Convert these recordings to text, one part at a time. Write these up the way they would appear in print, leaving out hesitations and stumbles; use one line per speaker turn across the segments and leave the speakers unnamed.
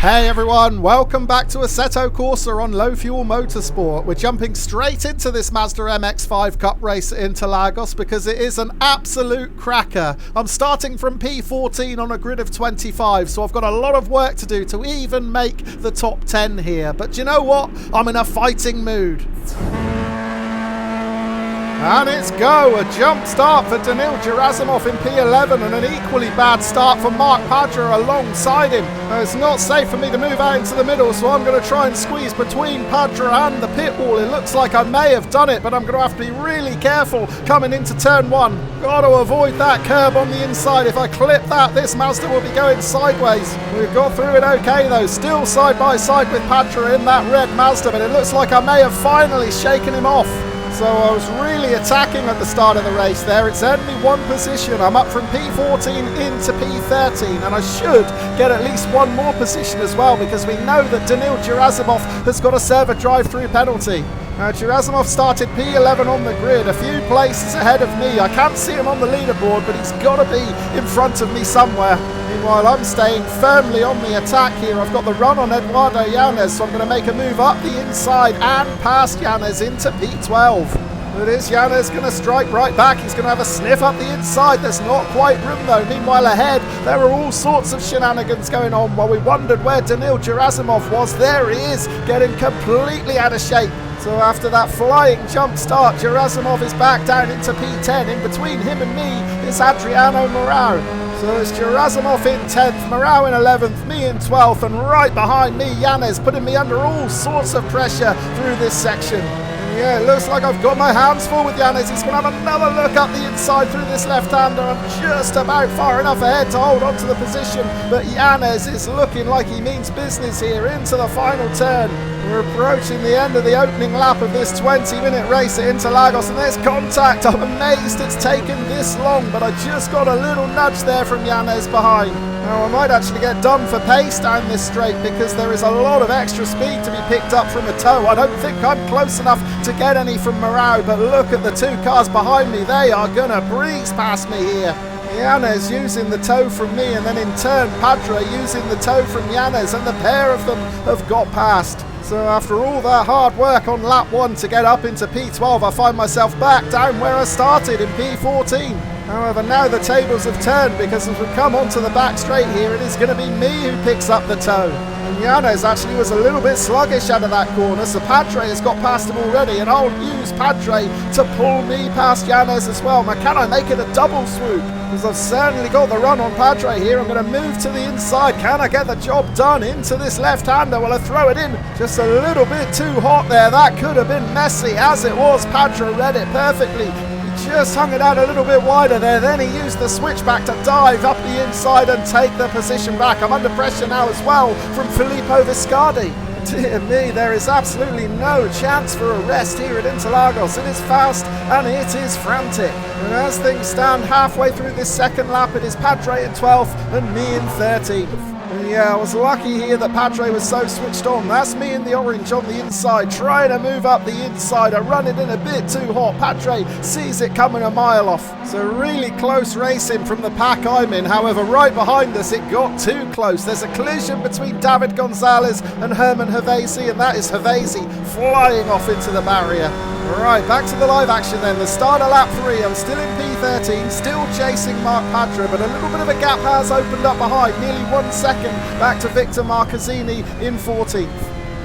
Hey everyone, welcome back to Assetto Corsa on Low Fuel Motorsport. We're jumping straight into this Mazda MX-5 Cup race at Interlagos because it is an absolute cracker. I'm starting from P14 on a grid of 25, so I've got a lot of work to do to even make the top 10 here. But do you know what? I'm in a fighting mood. And it's go, a jump start for Daniil Gerasimov in P11 and an equally bad start for Mark Padra alongside him. It's not safe for me to move out into the middle, so I'm going to try and squeeze between Padra and the pit wall. It looks like I may have done it, but I'm going to have to be really careful coming into turn one. Got to avoid that curb on the inside. If I clip that, this Mazda will be going sideways. We've got through it okay though, still side by side with Padra in that red Mazda, but it looks like I may have finally shaken him off. So I was really attacking at the start of the race there. It's earned me one position. I'm up from P14 into P13, and I should get at least one more position as well, because we know that Daniil Gerasimov has got to serve a drive-through penalty. Gerasimov started P11 on the grid, a few places ahead of me. I can't see him on the leaderboard, but he's got to be in front of me somewhere. Meanwhile, I'm staying firmly on the attack here. I've got the run on Eduardo Yanez, so I'm going to make a move up the inside and past Yanez into P12. But is Yanez going to strike right back? He's going to have a sniff up the inside. There's not quite room though. Meanwhile ahead, there are all sorts of shenanigans going on. While we wondered where Daniil Gerasimov was, there he is, getting completely out of shape. So after that flying jump start, Gerasimov is back down into P10. In between him and me is Adriano Morao. So it's Gerasimov in 10th, Morao in 11th, me in 12th, and right behind me, Yanez, putting me under all sorts of pressure through this section. Yeah, it looks like I've got my hands full with Yanez. He's going to have another look up the inside through this left-hander. I'm just about far enough ahead to hold on to the position, but Yanez is looking like he means business here into the final turn. We're approaching the end of the opening lap of this 20-minute race at Interlagos, and there's contact. I'm amazed it's taken this long, but I just got a little nudge there from Yanez behind. Now I might actually get done for pace down this straight, because there is a lot of extra speed to be picked up from a tow. I don't think I'm close enough to get any from Morao, but look at the two cars behind me. They are going to breeze past me here. Yanez using the tow from me, and then in turn Padra using the tow from Yanez, and the pair of them have got past. So after all that hard work on lap 1 to get up into P12, I find myself back down where I started in P14. However, now the tables have turned, because as we come onto the back straight here, it is going to be me who picks up the tow. And Yanez actually was a little bit sluggish out of that corner, so Padre has got past him already, and I'll use Padre to pull me past Yanez as well. Now, can I make it a double swoop? Because I've certainly got the run on Padre here. I'm going to move to the inside. Can I get the job done into this left-hander? Will I throw it in? Just a little bit too hot there. That could have been messy. As it was, Padre read it perfectly. Just hung it out a little bit wider there, then he used the switchback to dive up the inside and take the position back. I'm under pressure now as well from Filippo Viscardi. Dear me, there is absolutely no chance for a rest here at Interlagos. It is fast and it is frantic. And as things stand halfway through this second lap, it is Padre in 12th and me in 13th. And yeah, I was lucky here that Padre was so switched on. That's me in the orange on the inside, trying to move up the inside. I run it in a bit too hot. Padre sees it coming a mile off. So really close racing from the pack I'm in. However, right behind us, it got too close. There's a collision between David Gonzalez and Herman Havesi, and that is Havesi flying off into the barrier. Right, back to the live action then. The start of lap 3. I'm still in P13, still chasing Mark Padra, but a little bit of a gap has opened up behind. Nearly 1 second back to Victor Marcazzini in 14th.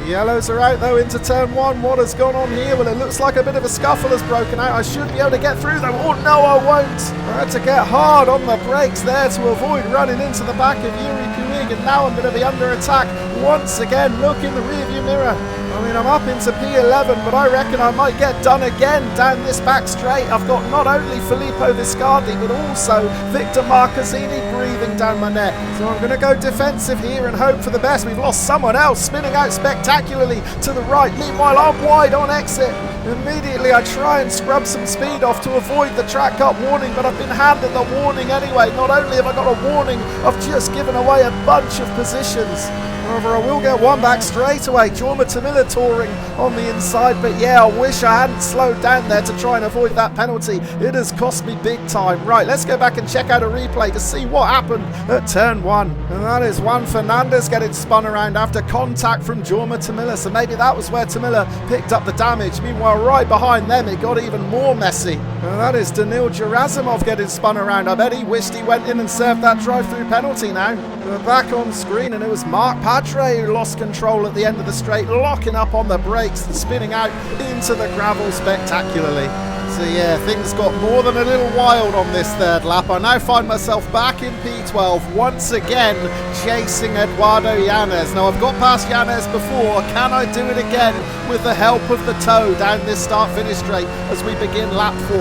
The yellows are out though into turn 1. What has gone on here? Well, it looks like a bit of a scuffle has broken out. I should be able to get through though. Oh no, I won't. I had to get hard on the brakes there to avoid running into the back of Yuri Puig, and now I'm going to be under attack once again. Look in the rearview mirror. I mean, I'm up into P11, but I reckon I might get done again down this back straight. I've got not only Filippo Viscardi, but also Victor Marcazzini breathing down my neck. So I'm going to go defensive here and hope for the best. We've lost someone else, spinning out spectacularly to the right. Meanwhile, I'm wide on exit. Immediately, I try and scrub some speed off to avoid the track cut warning, but I've been handed the warning anyway. Not only have I got a warning, I've just given away a bunch of positions. However, I will get one back straight away. Jorma Tamila touring on the inside, but yeah, I wish I hadn't slowed down there to try and avoid that penalty. It has cost me big time. Right, let's go back and check out a replay to see what happened at turn 1. And that is Juan Fernandez getting spun around after contact from Jorma Tamila, so maybe that was where Tamila picked up the damage. Meanwhile, right behind them, it got even more messy. And that is Danil Gerasimov getting spun around. I bet he wished he went in and served that drive-through penalty now. We're back on screen, and it was Mark Padre who lost control at the end of the straight, locking up on the brakes and spinning out into the gravel spectacularly. So yeah, things got more than a little wild on this third lap. I now find myself back in P12, once again chasing Eduardo Yanez. Now, I've got past Yanez before. Can I do it again with the help of the toe down this start-finish straight as we begin lap 4?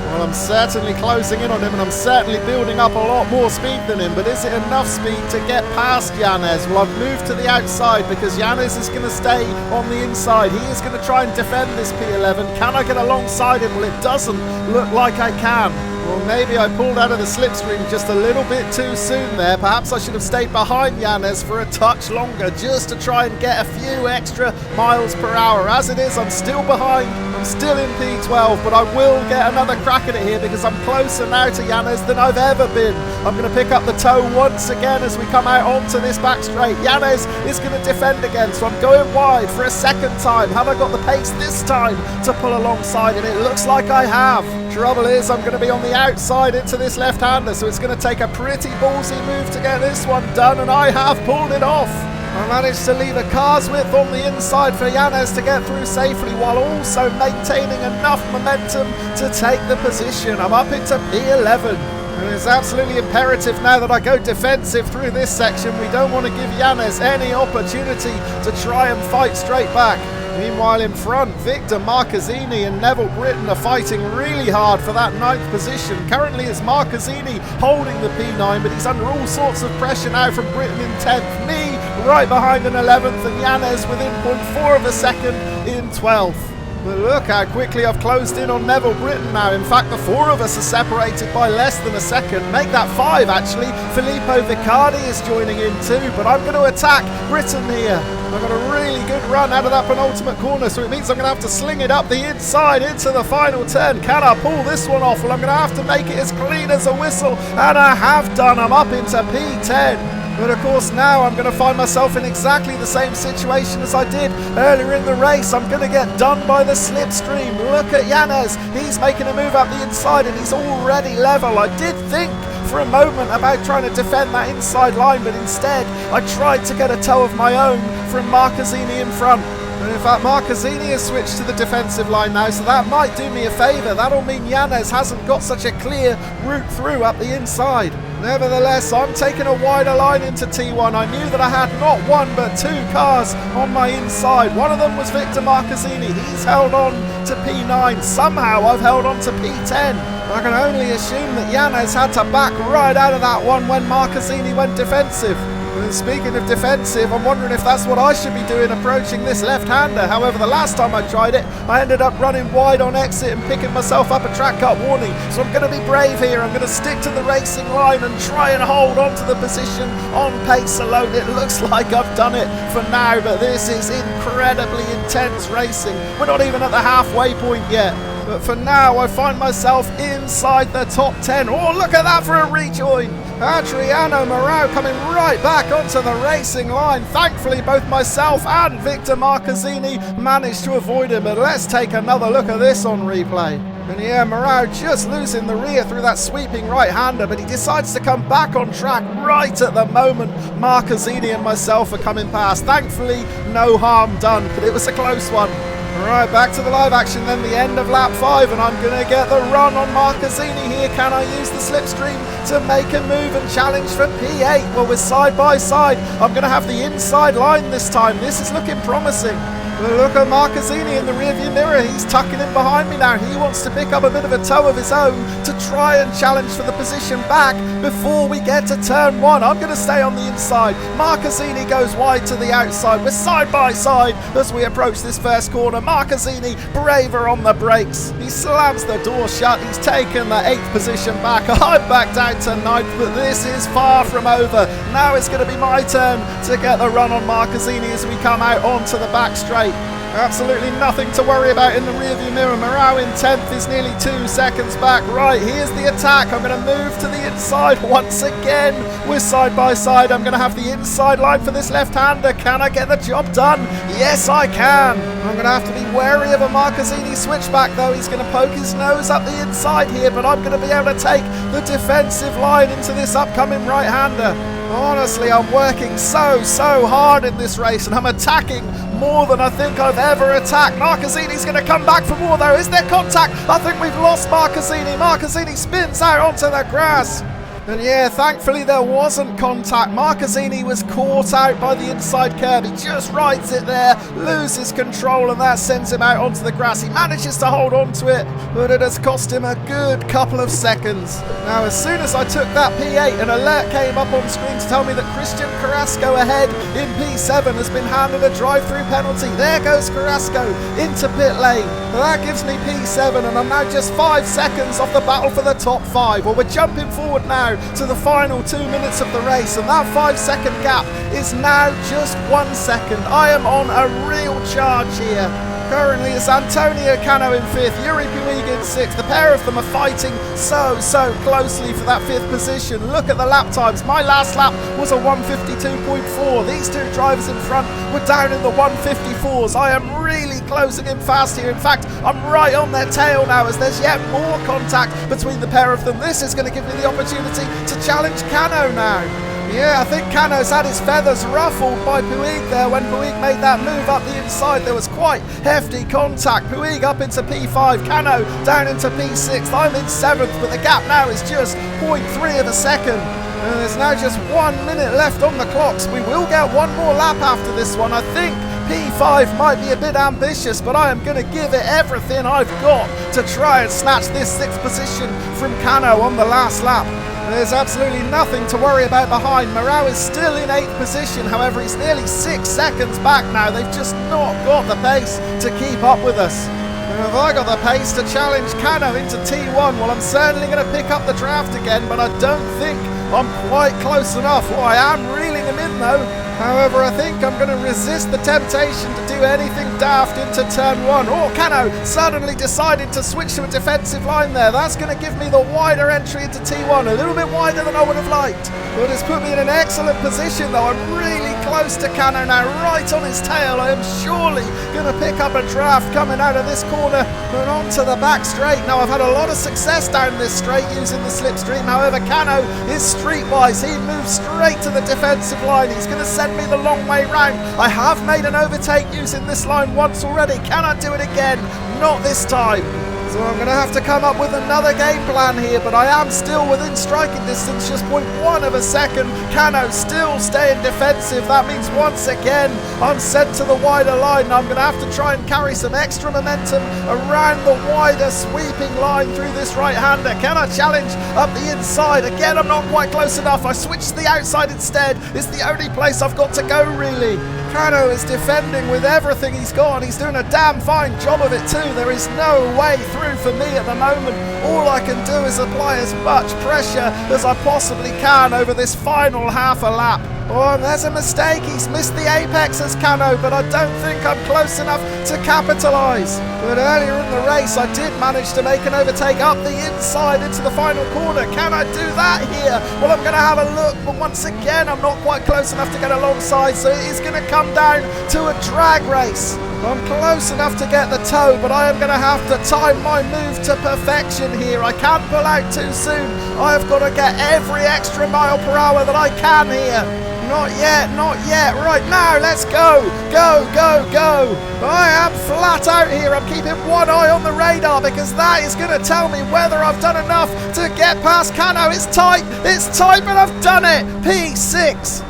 Well, I'm certainly closing in on him, and I'm certainly building up a lot more speed than him, but is it enough speed to get past Yanez? Well, I've moved to the outside because Yanez is going to stay on the inside. He is going to try and defend this P11. Can I get alongside him? Well, it doesn't look like I can. Well, maybe I pulled out of the slipstream just a little bit too soon there. Perhaps I should have stayed behind Yanez for a touch longer just to try and get a few extra miles per hour. As it is, I'm still behind. I'm still in P12, but I will get another crack at it here because I'm closer now to Yanez than I've ever been. I'm going to pick up the toe once again as we come out onto this back straight. Yanez is going to defend again, so I'm going wide for a second time. Have I got the pace this time to pull alongside? And it looks like I have. Trouble is, I'm going to be on the outside into this left-hander, so it's going to take a pretty ballsy move to get this one done, and I have pulled it off. I managed to leave a car's width on the inside for Yanez to get through safely while also maintaining enough momentum to take the position. I'm up into P11. And it's absolutely imperative now that I go defensive through this section. We don't want to give Yanez any opportunity to try and fight straight back. Meanwhile, in front, Victor Marcazzini and Neville Britton are fighting really hard for that 9th position. Currently, it's Marcazzini holding the P9, but he's under all sorts of pressure now from Britton in 10th. Me right behind in 11th, and Yanez within 0.4 of a second in 12th. But look how quickly I've closed in on Neville Britton now. In fact, the 4 of us are separated by less than a second. Make that 5, actually. Filippo Vicardi is joining in too, but I'm going to attack Britton here. I've got a really good run out of that penultimate corner, so it means I'm going to have to sling it up the inside into the final turn. Can I pull this one off? Well, I'm going to have to make it as clean as a whistle, and I have done. I'm up into P10. But of course now I'm going to find myself in exactly the same situation as I did earlier in the race. I'm going to get done by the slipstream. Look at Yanez. He's making a move up the inside and he's already level. I did think for a moment about trying to defend that inside line, but instead I tried to get a toe of my own from Marcazzini in front. And in fact, Marcazzini has switched to the defensive line now, so that might do me a favour. That'll mean Yanez hasn't got such a clear route through up the inside. Nevertheless, I'm taking a wider line into T1. I knew that I had not 1 but 2 cars on my inside. One of them was Victor Marcazzini. He's held on to P9. Somehow I've held on to P10. I can only assume that Yanez had to back right out of that one when Marcazzini went defensive. And speaking of defensive, I'm wondering if that's what I should be doing approaching this left-hander. However, the last time I tried it, I ended up running wide on exit and picking myself up a track cut warning. So I'm going to be brave here. I'm going to stick to the racing line and try and hold on to the position on pace alone. It looks like I've done it for now, but this is incredibly intense racing. We're not even at the halfway point yet. But for now, I find myself inside the top 10. Oh, look at that for a rejoin. Adriano Morao coming right back onto the racing line. Thankfully, both myself and Victor Marcazzini managed to avoid him. But let's take another look at this on replay. And yeah, Morao just losing the rear through that sweeping right-hander, but he decides to come back on track right at the moment Marcazzini and myself are coming past. Thankfully, no harm done, but it was a close one. Right, back to the live action then, the end of lap 5, and I'm going to get the run on Marcazzini here. Can I use the slipstream to make a move and challenge for P8? Well, we're side by side. I'm going to have the inside line this time. This is looking promising. Look at Marquezine in the rearview mirror. He's tucking in behind me now. He wants to pick up a bit of a toe of his own to try and challenge for the position back before we get to turn one. I'm going to stay on the inside. Marquezine goes wide to the outside. We're side by side as we approach this first corner. Marquezine braver on the brakes. He slams the door shut. He's taken the 8th position back. I'm back down to 9th, but this is far from over. Now it's going to be my turn to get the run on Marquezine as we come out onto the back straight. Absolutely nothing to worry about in the rearview mirror. Morao in 10th is nearly 2 seconds back. Right, here's the attack. I'm going to move to the inside once again. We're side by side. I'm going to have the inside line for this left-hander. Can I get the job done? Yes, I can. I'm going to have to be wary of a Marquezine switchback, though. He's going to poke his nose up the inside here, but I'm going to be able to take the defensive line into this upcoming right-hander. Honestly, I'm working so hard in this race, and I'm attacking more than I think I've ever attacked. Marquezine's going to come back for more, though. Is there contact? I think we've lost Marquezine. Marquezine spins out onto the grass. And yeah, thankfully there wasn't contact. Marquezine was caught out by the inside curb. He just rides it there, loses control, and that sends him out onto the grass. He manages to hold on to it, but it has cost him a good couple of seconds. Now, as soon as I took that P8, an alert came up on screen to tell me that Christian Carrasco ahead in P7 has been handed a drive-through penalty. There goes Carrasco into pit lane. That gives me P7, and I'm now just 5 seconds off the battle for the top 5. Well, we're jumping forward now to the final 2 minutes of the race, and that 5-second gap is now just 1 second. I am on a real charge here. Currently it's Antonio Cano in 5th, Yuri Puig in 6th. The pair of them are fighting so closely for that 5th position. Look at the lap times. My last lap was a 152.4. These two drivers in front were down in the 154s. I am really closing in fast here. In fact, I'm right on their tail now as there's yet more contact between the pair of them. This is going to give me the opportunity to challenge Cano now. Yeah, I think Cano's had his feathers ruffled by Puig there when Puig made that move up the inside. There was quite hefty contact. Puig up into P5, Cano down into P6. I'm in 7th, but the gap now is just 0.3 of a second. And there's now just 1 minute left on the clocks. We will get one more lap after this one. I think P5 might be a bit ambitious, but I am going to give it everything I've got to try and snatch this 6th position from Cano on the last lap. There's absolutely nothing to worry about behind. Morao is still in 8th position, however he's nearly 6 seconds back now. They've just not got the pace to keep up with us. And have I got the pace to challenge Cano into T1? Well, I'm certainly going to pick up the draft again, but I don't think I'm quite close enough. Well, I am reeling him in though. However, I think I'm going to resist the temptation to do anything daft into turn 1. Oh, Cano suddenly decided to switch to a defensive line there. That's going to give me the wider entry into T1, a little bit wider than I would have liked. But it's put me in an excellent position though. I'm really close to Cano now, right on his tail. I am surely going to pick up a draft coming out of this corner and onto the back straight. Now, I've had a lot of success down this straight using the slipstream. However, Cano is streetwise. He moves straight to the defensive line. He's going to send me the long way round. I have made an overtake using this line once already. Can I do it again? Not this time. So I'm going to have to come up with another game plan here, but I am still within striking distance, just 0.1 of a second. Cano still staying defensive. That means once again I'm sent to the wider line. I'm going to have to try and carry some extra momentum around the wider sweeping line through this right-hander. Can I challenge up the inside? Again, I'm not quite close enough. I switched to the outside instead. It's the only place I've got to go, really. Cano is defending with everything he's got, and he's doing a damn fine job of it too. There is no way through for me at the moment. All I can do is apply as much pressure as I possibly can over this final half a lap. Oh, and there's a mistake. He's missed the apex as Cano, but I don't think I'm close enough to capitalise. But earlier in the race, I did manage to make an overtake up the inside into the final corner. Can I do that here? Well, I'm going to have a look, but once again, I'm not quite close enough to get alongside, so it is going to come down to a drag race. I'm close enough to get the toe, but I am going to have to time my move to perfection here. I can't pull out too soon. I have got to get every extra mile per hour that I can here. Not yet, not yet. Right now, let's go. Go, go, go. I am flat out here. I'm keeping one eye on the radar because that is going to tell me whether I've done enough to get past Cano. It's tight, but I've done it. P6.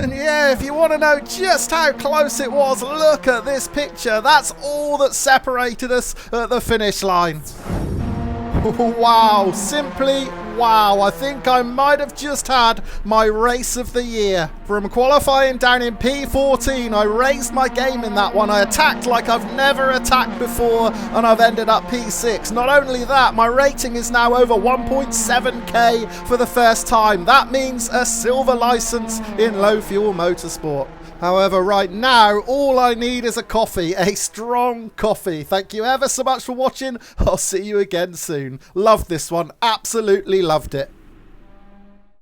And yeah, if you want to know just how close it was, look at this picture. That's all that separated us at the finish line. Wow, simply wow. I think I might have just had my race of the year. From qualifying down in P14, I raised my game in that one. I attacked like I've never attacked before, and I've ended up P6. Not only that, my rating is now over 1.7k for the first time. That means a silver license in Low Fuel Motorsport. However, right now, all I need is a coffee, a strong coffee. Thank you ever so much for watching. I'll see you again soon. Loved this one. Absolutely loved it.